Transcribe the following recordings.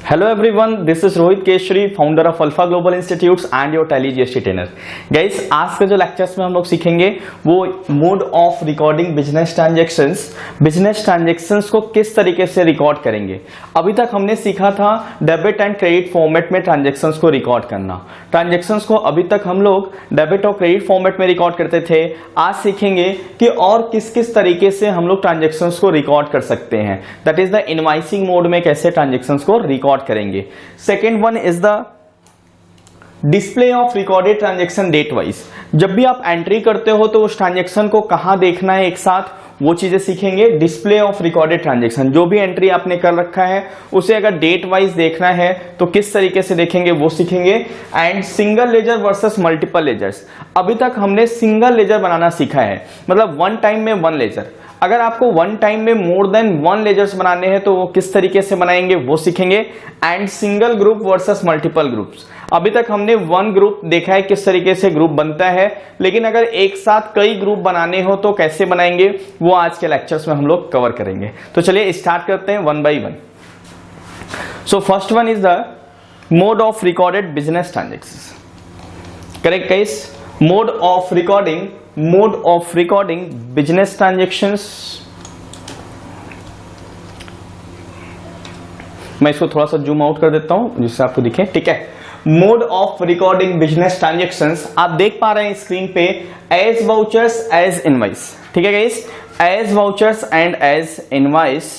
Hello everyone, this is Rohit Keshari, founder of alpha global institutes and your tally GST trainer. Guys, आज के जो lectures में हम लोग सीखेंगे वो mode of recording business transactions को किस तरीके से रिकॉर्ड करेंगे। अभी तक हमने सीखा था डेबिट एंड क्रेडिट फॉर्मेट में ट्रांजैक्शंस को रिकॉर्ड करना। ट्रांजैक्शंस को अभी तक हम लोग डेबिट और क्रेडिट फॉर्मेट में रिकॉर्ड करते थे। आज सीखेंगे कि और किस किस तरीके से हम लोग ट्रांजैक्शंस को रिकॉर्ड कर सकते हैं, that is the invoicing mode में कैसे ट्रांजैक्शंस को रिकॉर्ड करेंगे। Second one is the display of recorded transaction date wise. जब भी आप एंट्री करते हो तो उस ट्रांजैक्शन को कहां देखना है एक साथ, वो चीजें सीखेंगे। डिस्प्ले ऑफ रिकॉर्डेड ट्रांजैक्शन, जो भी एंट्री आपने कर रखा है उसे अगर डेट वाइज देखना है तो किस तरीके से देखेंगे वो सीखेंगे। And single ledger versus multiple ledgers. अभी तक हमने सिंगल लेजर बनाना सीखा है, मतलब वन टाइम में वन लेजर। अगर आपको वन टाइम में मोर देन वन लेजर्स बनाने हैं तो वो किस तरीके से बनाएंगे वो सीखेंगे। And single group versus multiple groups. अभी तक हमने वन ग्रुप देखा है किस तरीके से ग्रुप बनता है, लेकिन अगर एक साथ कई ग्रुप बनाने हो तो कैसे बनाएंगे वो आज के लेक्चर्स में हम लोग कवर करेंगे। तो चलिए स्टार्ट करते हैं one by one. So first one is the mode of recorded business transactions. Correct guys, mode of recording business transactions. मैं इसको थोड़ा सा जूम आउट कर देता हूं जिससे आपको दिखे, ठीक है। Mode of recording business transactions आप देख पा रहे हैं स्क्रीन पे, एज वाउचर्स एज इनवॉइस, ठीक है guys, as vouchers and as invoice.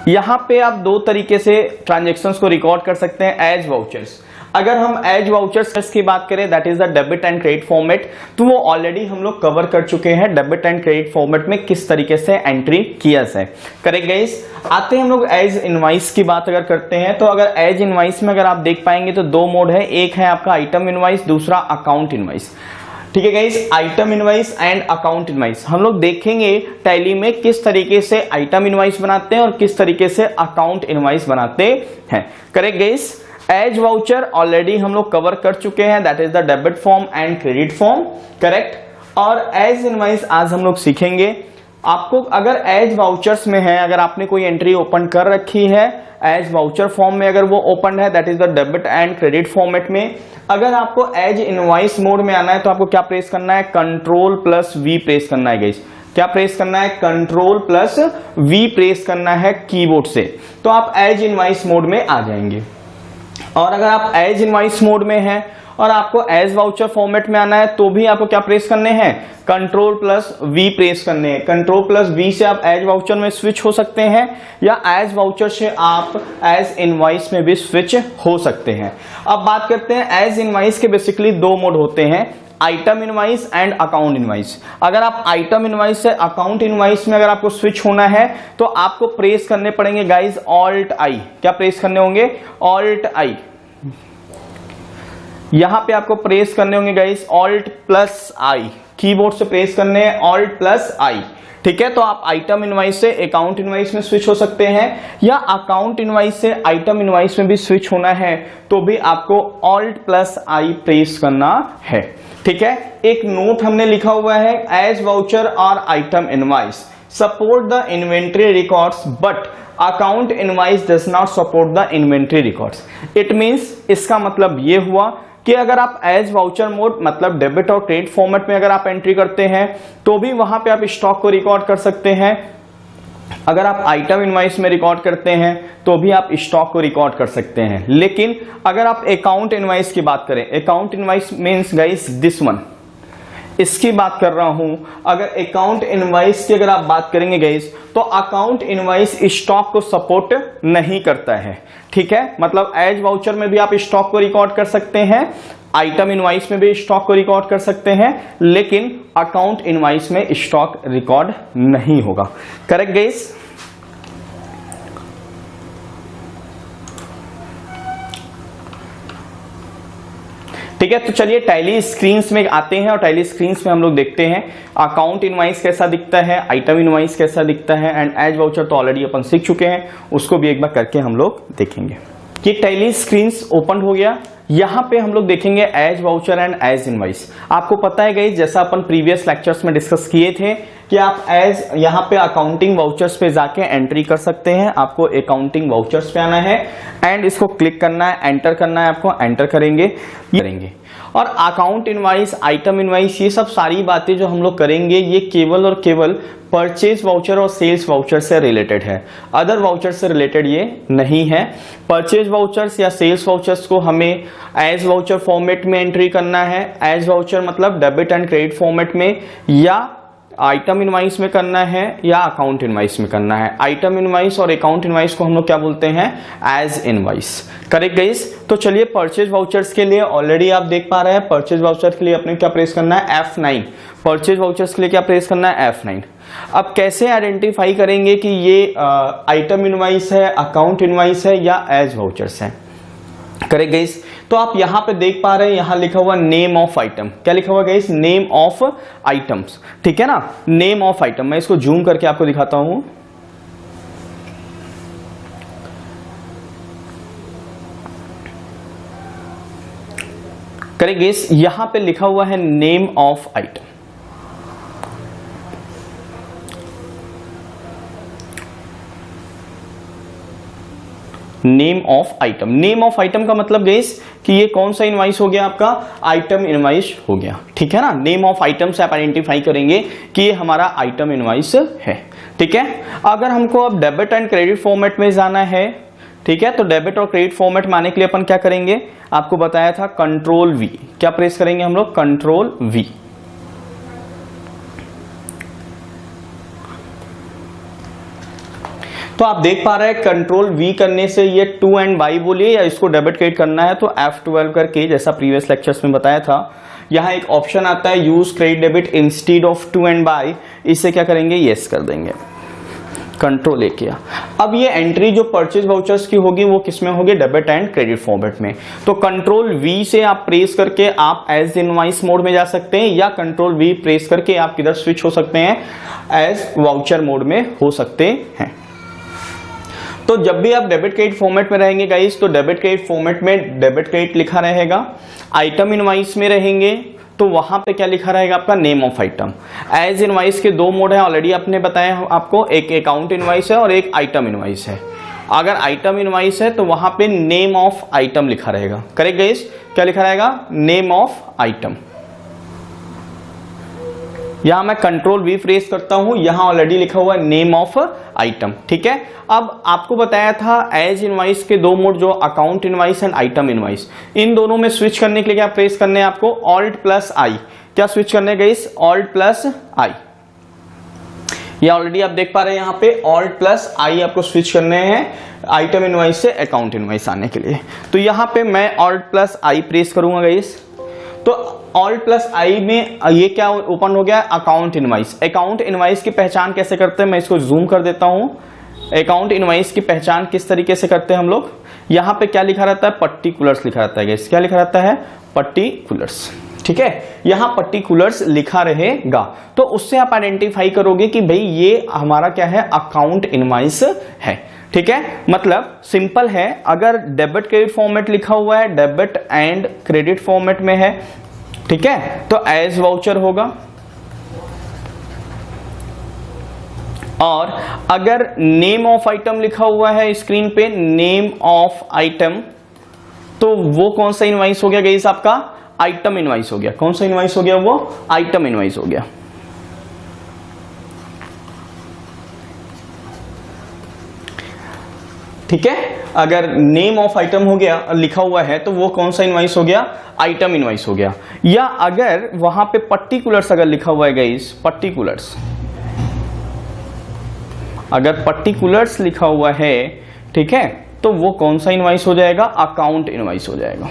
यहां पे आप दो तरीके से ट्रांजैक्शंस को रिकॉर्ड कर सकते हैं। एज वाउचर्स, अगर हम एज वाउचर्स की बात करें that is the debit and credit format, तो वो ऑलरेडी हम लोग कवर कर चुके हैं। डेबिट एंड क्रेडिट फॉर्मेट में किस तरीके से एंट्री किया जाए। करेक्ट गाइस, आते हैं हम लोग एज इनवॉइस की बात अगर करते हैं तो अगर एज इनवॉइस में अगर आप देख पाएंगे तो दो मोड है, एक है आपका आइटम इनवॉइस, दूसरा अकाउंट इनवॉइस। ठीक है guys, item invoice and account invoice हम लोग देखेंगे टैली में किस तरीके से आइटम इनवॉइस बनाते हैं और किस तरीके से अकाउंट इनवॉइस बनाते हैं। Correct guys, as voucher already हम लोग कवर कर चुके हैं, that is the debit form and credit form. Correct, और एज इनवॉइस आज हम लोग सीखेंगे। आपको अगर एज वाउचर्स में है, अगर आपने कोई एंट्री ओपन कर रखी है एज वाउचर फॉर्म में, अगर वो ओपन है that is the debit and credit format में। अगर आपको एज इनवॉइस मोड में आना है तो आपको क्या प्रेस करना है, कंट्रोल प्लस वी प्रेस करना है गाइस। क्या प्रेस करना है, कंट्रोल प्लस वी प्रेस करना है कीबोर्ड से, तो आप एज इनवॉइस मोड में आ जाएंगे। और अगर आप एज इनवॉइस मोड में हैं और आपको एज वाउचर फॉर्मेट में आना है तो भी आपको क्या प्रेस करने हैं, कंट्रोल प्लस वी प्रेस करने हैं। कंट्रोल प्लस वी से आप एज वाउचर में स्विच हो सकते हैं या एज वाउचर से आप एज इनवॉइस में भी स्विच हो सकते हैं। अब बात करते हैं एज इनवॉइस के बेसिकली दो मोड होते हैं, item invoice and account invoice. अगर आप आइटम इनवॉइस से अकाउंट इनवॉइस में अगर आपको स्विच होना है तो आपको प्रेस करने पड़ेंगे गाइस ऑल्ट आई। क्या प्रेस करने होंगे, ऑल्ट आई। यहां पे आपको प्रेस करने होंगे गाइस ऑल्ट प्लस आई, कीबोर्ड से प्रेस करने हैं ऑल्ट प्लस आई, ठीक है। तो आप आइटम इनवॉइस से अकाउंट इनवॉइस में स्विच हो सकते हैं या अकाउंट इनवॉइस से आइटम इनवॉइस में भी स्विच होना है तो भी आपको ऑल्ट प्लस आई प्रेस करना है, ठीक है। एक नोट हमने लिखा हुआ है, एज वाउचर और item invoice support the inventory records but account invoice does not support the inventory records. It means, इसका मतलब ये हुआ कि अगर आप एज वाउचर मोड मतलब डेबिट और क्रेडिट फॉर्मेट में अगर आप एंट्री करते हैं तो भी वहां पे आप स्टॉक को रिकॉर्ड कर सकते हैं। अगर आप आइटम इनवॉइस में रिकॉर्ड करते हैं तो भी आप स्टॉक को रिकॉर्ड कर सकते हैं। लेकिन अगर आप अकाउंट इनवॉइस की बात करें, account invoice means guys this one, इसकी बात कर रहा हूं। अगर अकाउंट इनवॉइस की अगर आप बात करेंगे गाइस तो अकाउंट इनवॉइस स्टॉक को सपोर्ट नहीं करता है, ठीक है। मतलब एज वाउचर में भी आप स्टॉक को रिकॉर्ड कर सकते हैं, आइटम इनवॉइस में भी स्टॉक को रिकॉर्ड कर सकते हैं, लेकिन अकाउंट इनवॉइस में स्टॉक रिकॉर्ड नहीं होगा। करेक्ट गाइस, ठीक है। तो चलिए टैली स्क्रीन्स में आते हैं और टैली स्क्रीन्स में हम लोग देखते हैं अकाउंट इनवॉइस कैसा दिखता है, आइटम इनवॉइस कैसा दिखता है एंड एज वाउचर तो ऑलरेडी अपन सीख चुके हैं, उसको भी एक बार करके हम लोग देखेंगे। कि टैली स्क्रीन्स ओपन हो गया, यहाँ पे हम लोग देखेंगे as voucher and as invoice. आपको पता है गाइस, जैसा अपन प्रीवियस लेक्चर्स में डिस्कस किए थे कि आप एज यहाँ पे अकाउंटिंग वाउचर्स पे जाके एंट्री कर सकते हैं। आपको अकाउंटिंग वाउचर्स पे आना है एंड इसको क्लिक करना है, एंटर करना है, आपको एंटर करेंगे। और अकाउंट इनवाइस, आइटम इनवाइस, ये सब सारी बातें जो हम लोग करेंगे ये केवल और केवल परचेज वाउचर और सेल्स वाउचर से रिलेटेड है, अदर वाउचर से रिलेटेड ये नहीं है। परचेज वाउचर्स या सेल्स वाउचर्स को हमें एज वाउचर फॉर्मेट में एंट्री करना है। एज वाउचर मतलब डेबिट एंड क्रेडिट फॉर्मेट में, या आइटम इनवाइस में करना है, या अकाउंट इनवाइस में करना है। आइटम इनवाइस और अकाउंट इनवाइस को हम लोग क्या बोलते हैं? As invoice. Correct guys? तो चलिए परचेज वाउचर्स के लिए ऑलरेडी आप देख पा रहे हैं, परचेज वाउचर के लिए अपने क्या प्रेस करना है? F9। परचेज वाउचर्स के लिए क्या प्रेस करना है? F9। अब कैसे आइडेंटिफाई करेंगे कि ये आइटम इनवाइस है, अकाउंट इनवाइस है या एज वाउचर्स है? Correct guys? तो आप यहां पे देख पा रहे हैं, यहां लिखा हुआ नेम ऑफ आइटम। क्या लिखा हुआ गाइस? Name of items. ठीक है ना, नेम ऑफ आइटम। मैं इसको जूम करके आपको दिखाता हूं। Correct guys? यहां पे लिखा हुआ है name of item. Name of item. Name of item का मतलब गाइस कि ये कौन सा इनवाइस हो गया? आपका आइटम इनवाइस हो गया। ठीक है ना, नेम ऑफ आइटम से आप आइडेंटिफाई करेंगे कि ये हमारा आइटम इनवाइस है। ठीक है, अगर हमको अब डेबिट एंड क्रेडिट फॉर्मेट में जाना है, ठीक है, तो डेबिट और क्रेडिट फॉर्मेट में आने के लिए अपन क्या करेंगे? आपको बताया था कंट्रोल वी। क्या प्रेस करेंगे हम लोग? Control we. तो आप देख पा रहे हैं कंट्रोल वी करने से ये टू एंड बाई बोलिए, या इसको डेबिट क्रेडिट करना है तो F12 करके, जैसा प्रीवियस लेक्चर्स में बताया था, यहाँ एक ऑप्शन आता है use credit debit instead of to and by. इससे क्या करेंगे? यस कर देंगे। कंट्रोल ए किया। अब ये एंट्री जो परचेज वाउचर्स की होगी वो किसमें होगी? डेबिट एंड क्रेडिट फॉर्मेट में। तो कंट्रोल वी से आप प्रेस करके आप एज इनवाइस मोड में जा सकते हैं, या कंट्रोल वी प्रेस करके आप किधर स्विच हो सकते हैं? एज वाउचर मोड में हो सकते हैं। तो जब भी आप डेबिट क्रेडिट फॉर्मेट में रहेंगे गाइस, तो डेबिट क्रेडिट फॉर्मेट में डेबिट क्रेडिट लिखा रहेगा। आइटम इनवाइस में रहेंगे तो वहां पे क्या लिखा रहेगा? आपका name of item. As invoice के दो मोड है, ऑलरेडी आपने बताया आपको, एक अकाउंट इनवाइस है और एक आइटम इनवाइस है। अगर आइटम इनवाइस है तो वहां पे नेम ऑफ आइटम लिखा रहेगा। Correct guys? क्या लिखा रहेगा? Name of item. यहां मैं कंट्रोल वी प्रेस करता हूं, यहां ऑलरेडी लिखा हुआ है नेम ऑफ आइटम। ठीक है, अब आपको बताया था एज इनवाइस के दो मोड, जो account invoice and item invoice, इन दोनों में स्विच करने के लिए क्या प्रेस करने हैं आपको? ऑल्ट प्लस आई। क्या स्विच करने गई? ऑल्ट प्लस आई। ये ऑलरेडी आप देख पा रहे हैं यहाँ पे ऑल्ट प्लस आई आपको स्विच करने हैं आइटम इनवाइस से अकाउंट इनवाइस आने के लिए। तो यहाँ पे मैं ऑल्ट प्लस आई प्रेस करूंगा गाइस, तो ऑल्ट प्लस आई में ये क्या ओपन हो गया? Account invoice. अकाउंट इनवाइस की पहचान कैसे करते हैं? मैं इसको जूम कर देता हूं। अकाउंट इनवाइस की पहचान किस तरीके से करते हैं हम लोग? यहां पे क्या लिखा रहता है? पर्टिकुलर्स लिखा रहता है गाइस। क्या लिखा रहता है? पर्टिकुलर्स। ठीक है, यहां पर्टिकुलर्स लिखा रहेगा, तो उससे आप आइडेंटिफाई करोगे कि भाई ये हमारा क्या है? अकाउंट इनवाइस है। ठीक है, मतलब सिंपल है। अगर डेबिट क्रेडिट फॉर्मेट लिखा हुआ है, डेबिट एंड क्रेडिट फॉर्मेट में है, ठीक है, तो एज वाउचर होगा। और अगर नेम ऑफ आइटम लिखा हुआ है स्क्रीन पे, नेम ऑफ आइटम, तो वो कौन सा इनवाइस हो गया गाइस? आपका आइटम इनवाइस हो गया। कौन सा इनवाइस हो गया? वो आइटम इनवाइस हो गया। ठीक है, अगर नेम ऑफ आइटम हो गया लिखा हुआ है तो वो कौन सा इनवाइस हो गया? आइटम इनवाइस हो गया। या अगर वहां पे पर्टिकुलर्स अगर लिखा हुआ है गाइस, पर्टिकुलर्स, अगर पर्टिकुलर्स लिखा हुआ है, ठीक है, तो वो कौन सा इनवाइस हो जाएगा? अकाउंट इनवाइस हो जाएगा।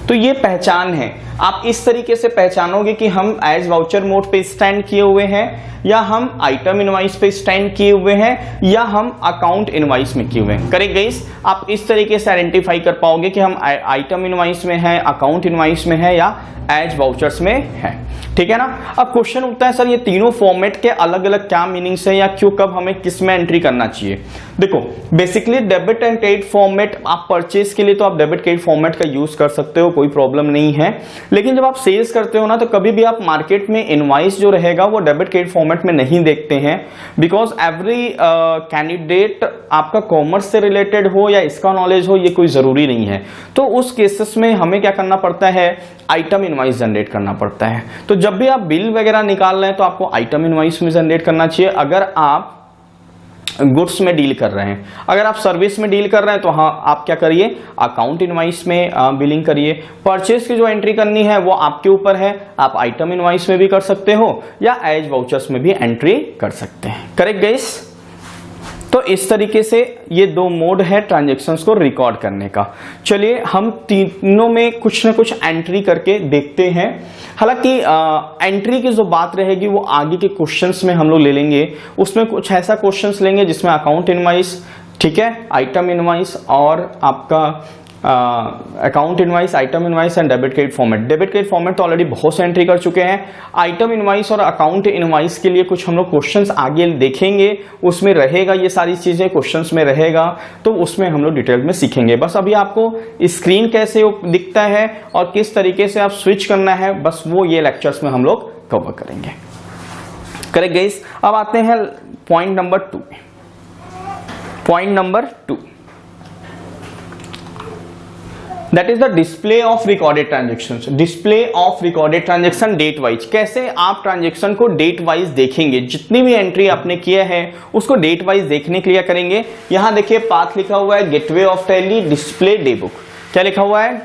तो ये पहचान है। आप इस तरीके से पहचानोगे कि हम एज वाउचर मोड पे स्टैंड किए हुए हैं, या हम आइटम इनवाइस पे स्टैंड किए हुए हैं, या हम अकाउंट इनवाइस में किए हुए हैं। करेक्ट गाइस, आप इस तरीके से आइडेंटिफाई कर पाओगे कि हम आइटम इनवाइस में है, अकाउंट इनवाइस में है, या एज वाउचर्स में है। ठीक है ना। अब क्वेश्चन उठता है सर ये तीनों फॉर्मेट के अलग अलग क्या मीनिंग्स है, या क्यों, कब हमें किस में एंट्री करना चाहिए। देखो basically debit and credit format, आप परचेज के लिए तो आप डेबिट क्रेडिट फॉर्मेट का यूज कर सकते हो, कोई प्रॉब्लम नहीं है। लेकिन जब आप सेल्स करते हो ना, तो कभी भी आप मार्केट में इनवाइस जो रहेगा वो डेबिट क्रेडिट फॉर्मेट में नहीं देखते हैं, बिकॉज एवरी कैंडिडेट आपका कॉमर्स से रिलेटेड हो या इसका नॉलेज हो, ये कोई जरूरी नहीं है। तो उस केसेस में हमें क्या करना पड़ता है, आइटम इनवाइस जनरेट करना पड़ता है। तो जब भी आप बिल वगैरह निकाल रहे हैं तो आपको आइटम इनवाइस में जनरेट करना चाहिए। अगर आप गुड्स में डील कर रहे हैं, अगर आप सर्विस में डील कर रहे हैं तो हाँ आप क्या करिए, अकाउंट इनवाइस में बिलिंग करिए। परचेज की जो एंट्री करनी है वो आपके ऊपर है, आप आइटम इनवाइस में भी कर सकते हो या एज वाउचर्स में भी एंट्री कर सकते हैं। Correct guys. तो इस तरीके से ये दो मोड है ट्रांजैक्शंस को रिकॉर्ड करने का। चलिए हम तीनों में कुछ ना कुछ एंट्री करके देखते हैं। हालांकि एंट्री की जो बात रहेगी वो आगे के क्वेश्चंस में हम लोग ले लेंगे। उसमें कुछ ऐसा क्वेश्चंस लेंगे जिसमें अकाउंट इनवाइस, ठीक है, आइटम इनवाइस और आपका account invoice, item invoice and debit credit format. Debit credit format तो ऑलरेडी बहुत से एंट्री कर चुके हैं। आइटम इनवाइस और अकाउंट इनवाइस के लिए कुछ हम लोग क्वेश्चंस आगे देखेंगे, उसमें रहेगा ये सारी चीजें, क्वेश्चंस में रहेगा, तो उसमें हम लोग डिटेल में सीखेंगे। बस अभी आपको स्क्रीन कैसे दिखता है और किस तरीके से आप स्विच करना है, बस वो ये लेक्चर्स में हम लोग कवर करेंगे। Correct guys. अब आते हैं point number 2। Point number 2 that is the display of recorded transaction. Display of recorded transaction date wise, कैसे आप ट्रांजेक्शन को डेट वाइज देखेंगे। जितनी भी एंट्री आपने किया है उसको डेट वाइज देखने के लिए करेंगे। यहां देखिए पाथ लिखा हुआ है, gateway of Tally, display, day book. क्या लिखा हुआ है,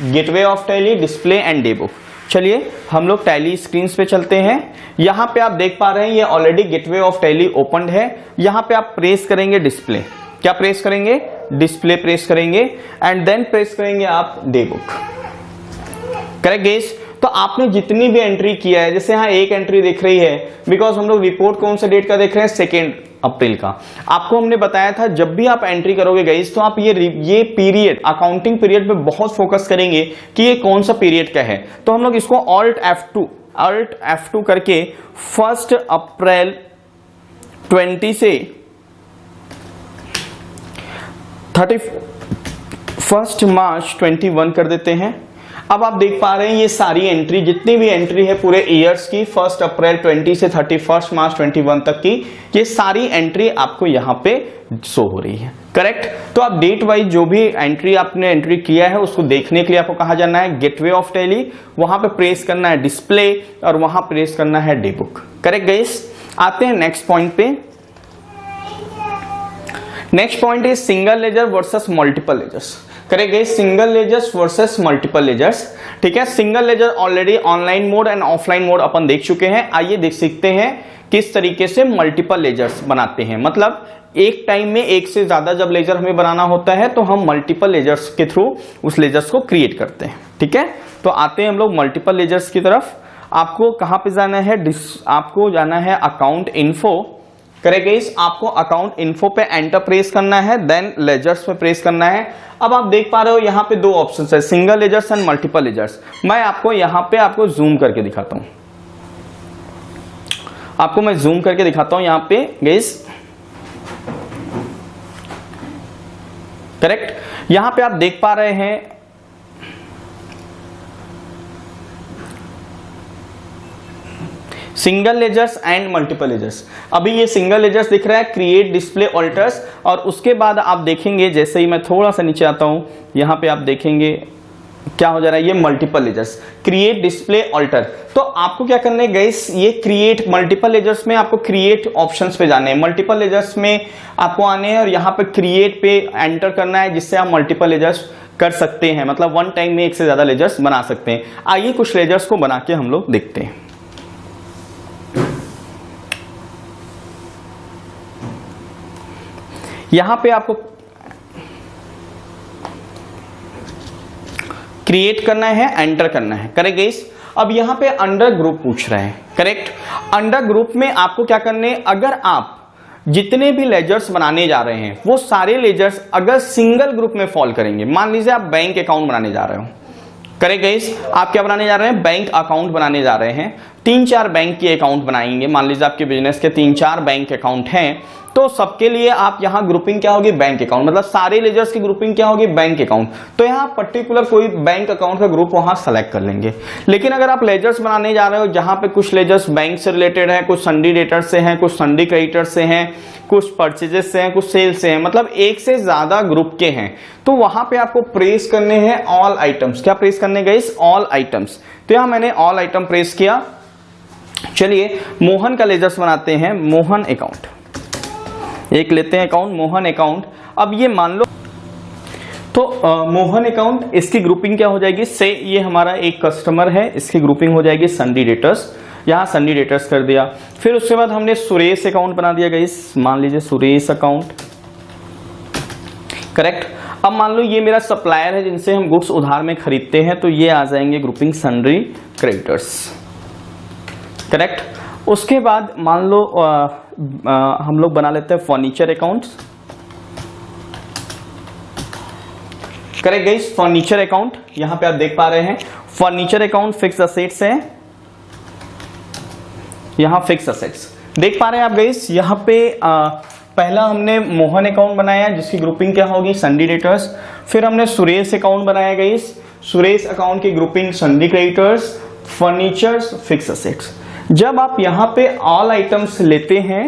gateway of Tally, display and day book. चलिए हम लोग टैली स्क्रीन पे चलते हैं। यहां पे आप देख पा रहे हैं ये already gateway of tally open है। यहां पे आप प्रेस करेंगे डिस्प्ले, क्या प्रेस करेंगे, डिस्प्ले प्रेस करेंगे एंड देन प्रेस करेंगे आप डे बुक। Correct guys. तो आपने जितनी भी एंट्री किया है, जैसे यहाँ एक एंट्री दिख रही है, बिकॉज हम लोग रिपोर्ट कौन से डेट का देख रहे हैं, 2 अप्रैल का। आपको हमने बताया था जब भी आप एंट्री करोगे गाइस तो आप ये पीरियड, अकाउंटिंग पीरियड पे बहुत फोकस करेंगे कि ये कौन सा पीरियड का है। तो हम लोग इसको Alt F2 करके 1 अप्रैल 20 से 31 मार्च 21 कर देते हैं। अब आप देख पा रहे हैं ये सारी एंट्री, जितनी भी एंट्री है पूरे ईयर्स की, 1 अप्रैल 20 से 31 मार्च 21 तक की, ये सारी एंट्री आपको यहाँ पे शो हो रही है। करेक्ट। तो आप डेट वाइज जो भी एंट्री आपने एंट्री किया है उसको देखने के लिए आपको कहा जाना है गेटवे ऑफ टैली, वहां पे प्रेस करना है डिस्प्ले और वहां प्रेस करना है डे बुक। Correct guys. आते हैं नेक्स्ट पॉइंट पे। Next point is single ledger versus multiple ledgers. Correct guys, single ledgers versus multiple ledgers. ठीक है, single ledger already online mode and offline mode अपन देख चुके हैं। आइए देख सीखते हैं किस तरीके से मल्टीपल लेजर्स बनाते हैं। मतलब एक टाइम में एक से ज्यादा जब लेजर हमें बनाना होता है तो हम मल्टीपल लेजर्स के थ्रू उस लेजर्स को क्रिएट करते हैं। ठीक है, तो आते हैं हम लोग मल्टीपल लेजर्स की तरफ। आपको कहां पे जाना है, आपको जाना है अकाउंट इन्फो। करेक्ट गाइस, आपको अकाउंट इन्फो पे एंटर प्रेस करना है, देन लेजर्स पे प्रेस करना है। अब आप देख पा रहे हो यहाँ पे 2 ऑप्शंस है, single ledgers and multiple ledgers. मैं आपको यहाँ पे आपको जूम करके दिखाता हूं, आपको मैं जूम करके दिखाता हूं यहाँ पे गाइस। करेक्ट, यहां पे आप देख पा रहे हैं single ledgers and multiple ledgers. अभी ये सिंगल लेजर्स दिख रहा है, क्रिएट, डिस्प्ले, ऑल्टर्स, और उसके बाद आप देखेंगे जैसे ही मैं थोड़ा सा नीचे आता हूं यहां पे आप देखेंगे क्या हो जा रहा है, ये multiple ledgers, create, display, alter. तो आपको क्या करना है गाइस, ये क्रिएट, मल्टीपल लेजर्स में आपको क्रिएट ऑप्शंस पे जाने हैं, मल्टीपल लेजर्स में आपको आने हैं और यहाँ पे क्रिएट पे एंटर करना है, जिससे आप मल्टीपल लेजर्स कर सकते हैं। मतलब वन टाइम में एक से ज्यादा लेजर्स बना सकते हैं। आइए कुछ लेजर्स को बना के हम लोग देखते हैं। यहां पे आपको क्रिएट करना है, एंटर करना है। Correct guys. अब यहां पे अंडर ग्रुप पूछ रहे हैं। करेक्ट। अंडर ग्रुप में आपको क्या करने, अगर आप जितने भी लेजर्स बनाने जा रहे हैं वो सारे लेजर्स अगर सिंगल ग्रुप में फॉल करेंगे, मान लीजिए आप बैंक अकाउंट बनाने जा रहे हो। Correct guys. आप क्या बनाने जा रहे हैं, बैंक अकाउंट बनाने जा रहे हैं। 3-4 बैंक के अकाउंट बनाएंगे, मान लीजिए आपके बिजनेस के 3-4 बैंक अकाउंट हैं, तो सबके लिए आप यहां ग्रुपिंग क्या होगी, बैंक अकाउंट, मतलब सारे लेजर्स की ग्रुपिंग क्या होगी, बैंक अकाउंट। तो यहां पर्टिकुलर कोई बैंक अकाउंट का ग्रुप वहां सेलेक्ट कर लेंगे। लेकिन अगर आप लेजर्स बनाने जा रहे हो जहां पे कुछ लेजर्स बैंक से रिलेटेड है, कुछ सन्डी डेटर से हैं, कुछ सन्डी क्रेडिटर से हैं, कुछ परचेजेस से हैं, कुछ सेल्स से हैं, मतलब एक से ज्यादा ग्रुप के हैं, तो वहां पे आपको प्रेस करने हैं ऑल आइटम्स। क्या प्रेस करने गए, ऑल आइटम्स। तो यहां मैंने ऑल आइटम प्रेस किया। चलिए मोहन का लेजर्स बनाते हैं, मोहन अकाउंट एक लेते हैं अकाउंट, मोहन अकाउंट। अब ये मान लो तो मोहन अकाउंट, इसकी ग्रुपिंग क्या हो जाएगी, से ये हमारा एक कस्टमर है, इसकी ग्रुपिंग हो जाएगी सन्डी डेटर्स, यहां सन्डी डेटर्स कर दिया। फिर उसके बाद हमने सुरेश अकाउंट बना दिया गाइस, मान लीजिए सुरेश अकाउंट। करेक्ट। अब मान लो ये मेरा सप्लायर है जिनसे हम गुड्स उधार में खरीदते हैं, तो ये आ जाएंगे ग्रुपिंग सन्डी क्रेडिटर्स। करेक्ट। उसके बाद मान लो हम लोग बना लेते हैं furniture accounts. Correct guys. Furniture account यहां पे आप देख पा रहे हैं, फर्नीचर अकाउंट फिक्स असेट्स है, यहां फिक्स असेट्स देख पा रहे हैं आप गाइस। यहां पे पहला हमने मोहन अकाउंट बनाया जिसकी ग्रुपिंग क्या होगी, सन्डी डेटर्स। फिर हमने सुरेश अकाउंट बनाया गाइस, सुरेश अकाउंट की grouping सन्डी creditors, furnitures, fix assets. जब आप यहां पे ऑल आइटम्स लेते हैं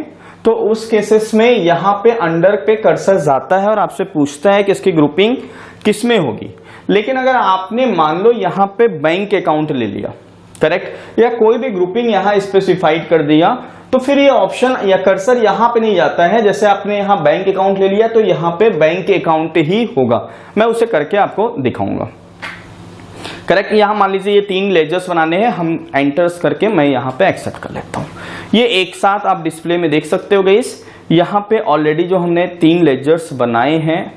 तो उस केसेस में यहां पे अंडर पे कर्सर जाता है और आपसे पूछता है कि इसकी ग्रुपिंग किसमें होगी। लेकिन अगर आपने मान लो यहां पे बैंक अकाउंट ले लिया, करेक्ट, या कोई भी ग्रुपिंग यहां स्पेसिफाइड कर दिया, तो फिर ये ऑप्शन या कर्सर यहां पे नहीं जाता है। जैसे आपने यहां बैंक अकाउंट ले लिया तो यहां पे बैंक अकाउंट ही होगा। मैं उसे करके आपको दिखाऊंगा। करेक्ट। यहां मान लीजिए ये 3 लेजर्स बनाने हैं, हम एंटर्स करके मैं यहां पे एक्सेप्ट कर लेता हूं। ये एक साथ आप डिस्प्ले में देख सकते हो गाइस। यहां पे ऑलरेडी जो हमने 3 लेजर्स बनाए हैं,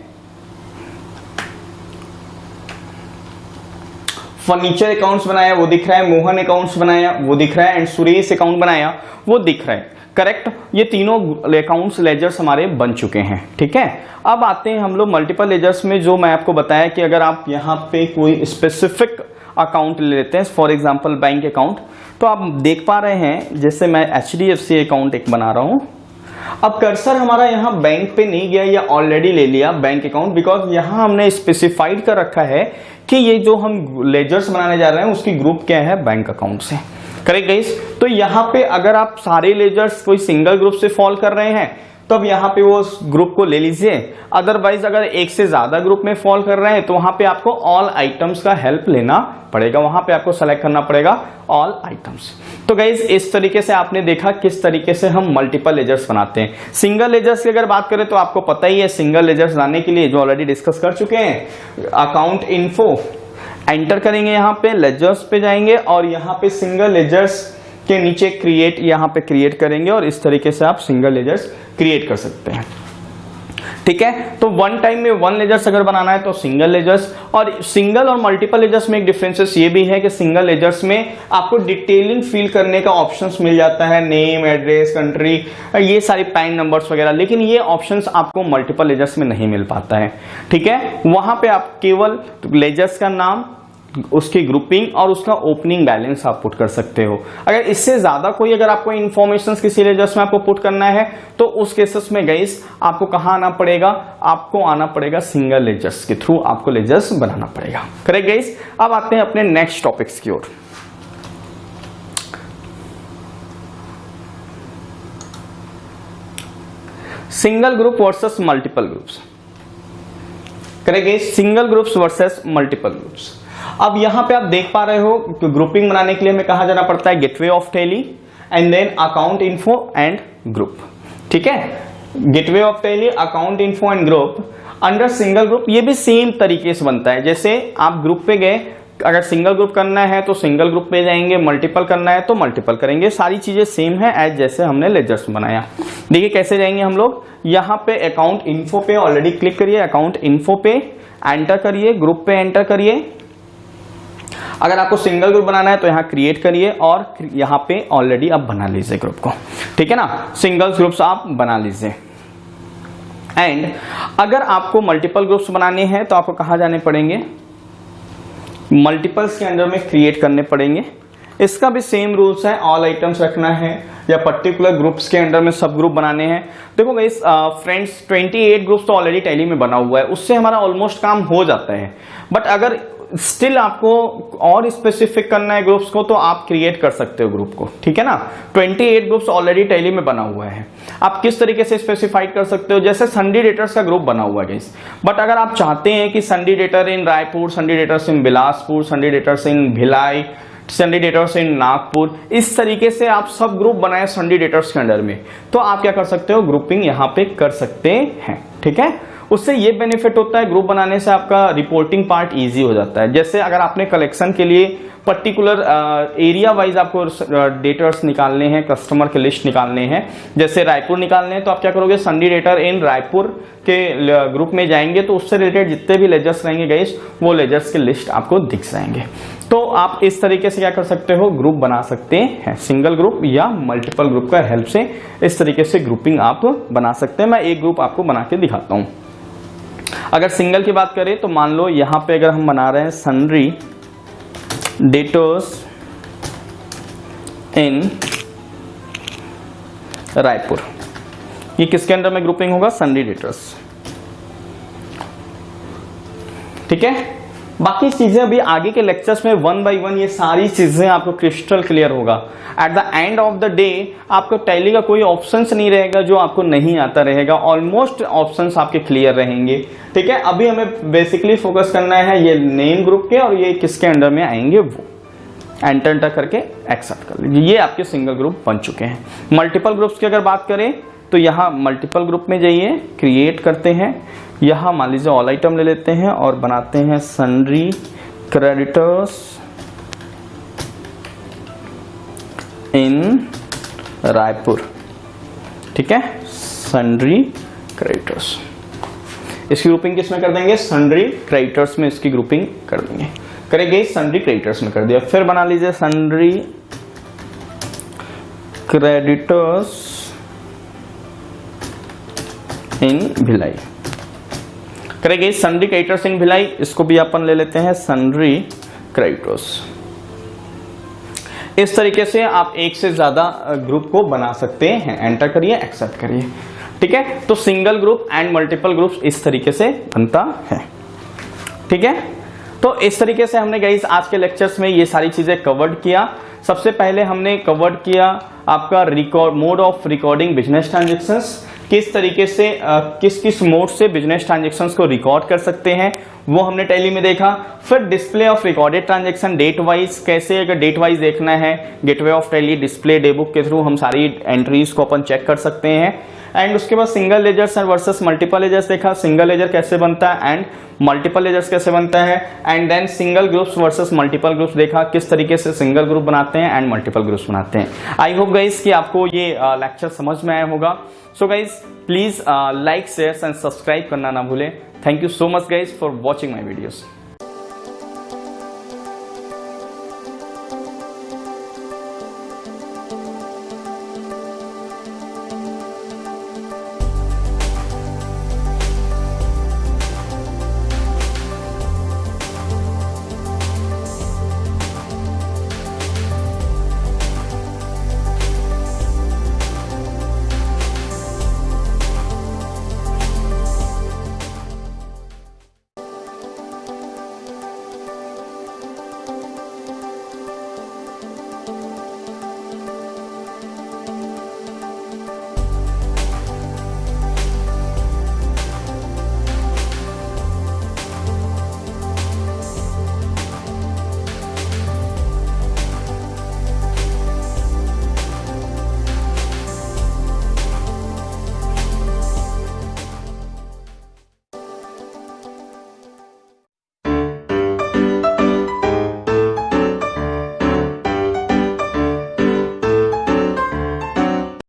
फर्नीचर अकाउंट्स बनाया वो दिख रहा है, मोहन अकाउंट्स बनाया वो दिख रहा है, एंड सुरेश अकाउंट बनाया वो दिख रहा है। करेक्ट। ये तीनों अकाउंट्स लेजर्स हमारे बन चुके हैं। ठीक है। अब आते हैं हम लोग मल्टीपल लेजर्स में, जो मैं आपको बताया कि अगर आप यहाँ पे कोई स्पेसिफिक अकाउंट ले लेते हैं, फॉर एग्जांपल बैंक अकाउंट, तो आप देख पा रहे हैं जैसे मैं HDFC अकाउंट एक बना रहा हूं। अब कर्सर हमारा यहाँ बैंक पे नहीं गया, या ऑलरेडी ले लिया बैंक अकाउंट, बिकॉज यहाँ हमने स्पेसिफाइड कर रखा है कि ये जो हम लेजर्स बनाने जा रहे हैं उसकी ग्रुप क्या है, बैंक अकाउंट से। Correct guys. तो यहाँ पे अगर आप सारे लेजर्स कोई सिंगल ग्रुप से फॉल कर रहे हैं तो अब यहाँ पे वो ग्रुप को ले लीजिए। अदरवाइज अगर एक से ज्यादा ग्रुप में फॉल कर रहे हैं तो वहां पे आपको ऑल आइटम्स का हेल्प लेना पड़ेगा, वहां पे आपको सेलेक्ट करना पड़ेगा ऑल आइटम्स। तो गाइज इस तरीके से आपने देखा किस तरीके से हम मल्टीपल लेजर्स बनाते हैं। सिंगल लेजर्स की अगर बात करें तो आपको पता ही है, सिंगल लेजर्स बनाने के लिए जो ऑलरेडी डिस्कस कर चुके हैं, अकाउंट इन्फो एंटर करेंगे, यहाँ पे लेजर्स पे जाएंगे और यहाँ पे सिंगल लेजर्स के नीचे क्रिएट, यहाँ पे क्रिएट करेंगे और इस तरीके से आप सिंगल लेजर्स क्रिएट कर सकते हैं। ठीक है। तो वन टाइम में 1 लेजर्स अगर बनाना है तो सिंगल लेजर्स, और सिंगल और मल्टीपल लेजर्स में एक डिफरेंसेस ये भी है कि सिंगल लेजर्स में आपको डिटेलिंग फिल करने का ऑप्शंस मिल जाता है, नेम, एड्रेस, कंट्री, ये सारी पैन नंबर्स वगैरह, लेकिन ये ऑप्शंस आपको मल्टीपल लेजर्स में नहीं मिल पाता है। ठीक है। वहां पे आप केवल लेजर्स का नाम, उसकी ग्रुपिंग और उसका ओपनिंग बैलेंस आप पुट कर सकते हो। अगर इससे ज्यादा कोई अगर आपको इंफॉर्मेशन किसी लेजर्स में आपको पुट करना है तो उस केसेस में गाइस आपको कहां आना पड़ेगा, आपको आना पड़ेगा सिंगल लेजर्स के थ्रू, आपको लेजर्स बनाना पड़ेगा। Correct guys. अब आते हैं अपने नेक्स्ट टॉपिक्स की ओर। Single group versus multiple groups. Correct guys. Single groups versus multiple groups. अब यहां पे आप देख पा रहे हो कि ग्रुपिंग बनाने के लिए हमें कहां जाना पड़ता है, gateway of Tally and then account info and group. ठीक है। Gateway of Tally, account info and group under single group. ये भी सेम तरीके से बनता है, जैसे आप ग्रुप पे गए, अगर सिंगल ग्रुप करना है तो सिंगल ग्रुप पे जाएंगे, मल्टीपल करना है तो मल्टीपल करेंगे, सारी चीजें सेम है एज जैसे हमने लेजर्स बनाया। देखिए कैसे जाएंगे हम लोग, यहाँ पे अकाउंट इन्फो पे ऑलरेडी क्लिक करिए, अकाउंट इन्फो पे एंटर करिए, ग्रुप पे एंटर करिए, अगर आपको सिंगल ग्रुप बनाना है तो यहाँ क्रिएट करिए और यहाँ पे ऑलरेडी आप बना लीजिए ग्रुप को, ठीक है ना, सिंगल ग्रुप्स आप बना लीजिए। एंड अगर आपको मल्टीपल ग्रुप्स बनाने हैं तो आपको कहाँ जाने पड़ेंगे, मल्टीपल्स के अंदर में क्रिएट करने पड़ेंगे। इसका भी सेम रूल्स है, ऑल आइटम्स रखना है या पर्टिकुलर ग्रुप्स के अंदर में सब ग्रुप बनाने हैं। देखो गाइस फ्रेंड्स 28 ग्रुप्स तो ऑलरेडी टैली में बना हुआ है, उससे हमारा ऑलमोस्ट काम हो जाता है। बट अगर स्टिल आपको और स्पेसिफिक करना है ग्रुप्स को तो आप क्रिएट कर सकते हो ग्रुप को, ठीक है ना। 28 ग्रुप्स ऑलरेडी टैली में बना हुआ है, आप किस तरीके से स्पेसिफाइड कर सकते हो, जैसे संडी डेटर्स का ग्रुप बना हुआ है गाइस। बट अगर आप चाहते हैं कि sundry debtor in Raipur, sundry debtors in Bilaspur, sundry debtors in Bhilai, sundry debtors in Nagpur, इस तरीके से आप सब ग्रुप बनाए संडी डेटर्स के अंडर में, तो आप क्या कर सकते हो, ग्रुपिंग यहाँ पे कर सकते हैं, ठीक है। उससे ये बेनिफिट होता है, ग्रुप बनाने से आपका रिपोर्टिंग पार्ट इजी हो जाता है। जैसे अगर आपने कलेक्शन के लिए पर्टिकुलर एरिया वाइज आपको डेटर्स निकालने हैं, कस्टमर के लिस्ट निकालने हैं, जैसे रायपुर निकालने हैं, तो आप क्या करोगे, संडी डेटर इन रायपुर के ग्रुप में जाएंगे तो उससे रिलेटेड जितने भी लेजर्स रहेंगे गाइस, वो लेजर्स के लिस्ट आपको दिख जाएंगे। तो आप इस तरीके से क्या कर सकते हो, ग्रुप बना सकते हैं, सिंगल ग्रुप या मल्टीपल ग्रुप का हेल्प से इस तरीके से ग्रुपिंग आप बना सकते हैं। मैं एक ग्रुप आपको बना के दिखाता हूं। अगर सिंगल की बात करें तो मान लो यहां पे अगर हम बना रहे हैं सन्ड्री डेटर्स इन रायपुर, ये किसके अंदर में ग्रुपिंग होगा, सन्ड्री डेटर्स, ठीक है। बाकी चीजें अभी आगे के लेक्चर्स में वन बाय वन ये सारी चीजें आपको क्रिस्टल क्लियर होगा। At the end of the day आपको टैली का कोई ऑप्शंस नहीं रहेगा जो आपको नहीं आता रहेगा, ऑलमोस्ट ऑप्शंस आपके क्लियर रहेंगे, ठीक है। अभी हमें बेसिकली फोकस करना है ये नेम ग्रुप के और ये किसके अंडर में आएंगे, वो एंटर करके एक्सेप्ट कर लीजिए। ये आपके सिंगल ग्रुप बन चुके हैं। मल्टीपल ग्रुप्स की अगर बात करें तो यहाँ मल्टीपल ग्रुप में जाइए, क्रिएट करते हैं, यहाँ मान लीजिए ऑल आइटम ले लेते हैं और बनाते हैं सन्ड्री क्रेडिटर्स इन रायपुर, ठीक है, सन्ड्री क्रेडिटर्स। इसकी ग्रुपिंग किसमें कर देंगे, सन्ड्री क्रेडिटर्स में इसकी ग्रुपिंग कर देंगे, करेंगे सन्ड्री क्रेडिटर्स में कर दिया। फिर बना लीजिए सन्ड्री क्रेडिटर्स इन भिलाई, करेंगे सन्ड्री क्रेडिटर्स इन भिलाई, इसको भी अपन ले लेते हैं सन्ड्री क्रेडिटर्स। इस तरीके से आप एक से ज्यादा ग्रुप को बना सकते हैं। एंटर करिए, एक्सेप्ट करिए, ठीक है। तो single group and multiple groups इस तरीके से बनता है, ठीक है। तो इस तरीके से हमने गाइस आज के लेक्चर्स में ये सारी चीजें कवर्ड किया। सबसे पहले हमने कवर्ड किया आपका mode of recording business transactions, किस तरीके से किस किस मोड से बिजनेस ट्रांजेक्शंस को रिकॉर्ड कर सकते हैं, वो हमने टैली में देखा। फिर display of recorded transaction date wise, कैसे अगर डेट वाइज देखना है gateway of Tally display day book के थ्रू हम सारी एंट्रीज को अपन चेक कर सकते हैं। एंड उसके बाद single ledgers and versus multiple ledgers देखा, सिंगल लेजर कैसे बनता है एंड मल्टीपल लेजर्स कैसे बनता है। And then single groups versus multiple groups देखा, किस तरीके से सिंगल ग्रुप बनाते हैं एंड मल्टीपल ग्रुप्स बनाते हैं। आई होप गाइस कि आपको ये लेक्चर समझ में आया होगा। So guys please like share and subscribe करना ना भूलें। Thank you so much guys for watching my videos.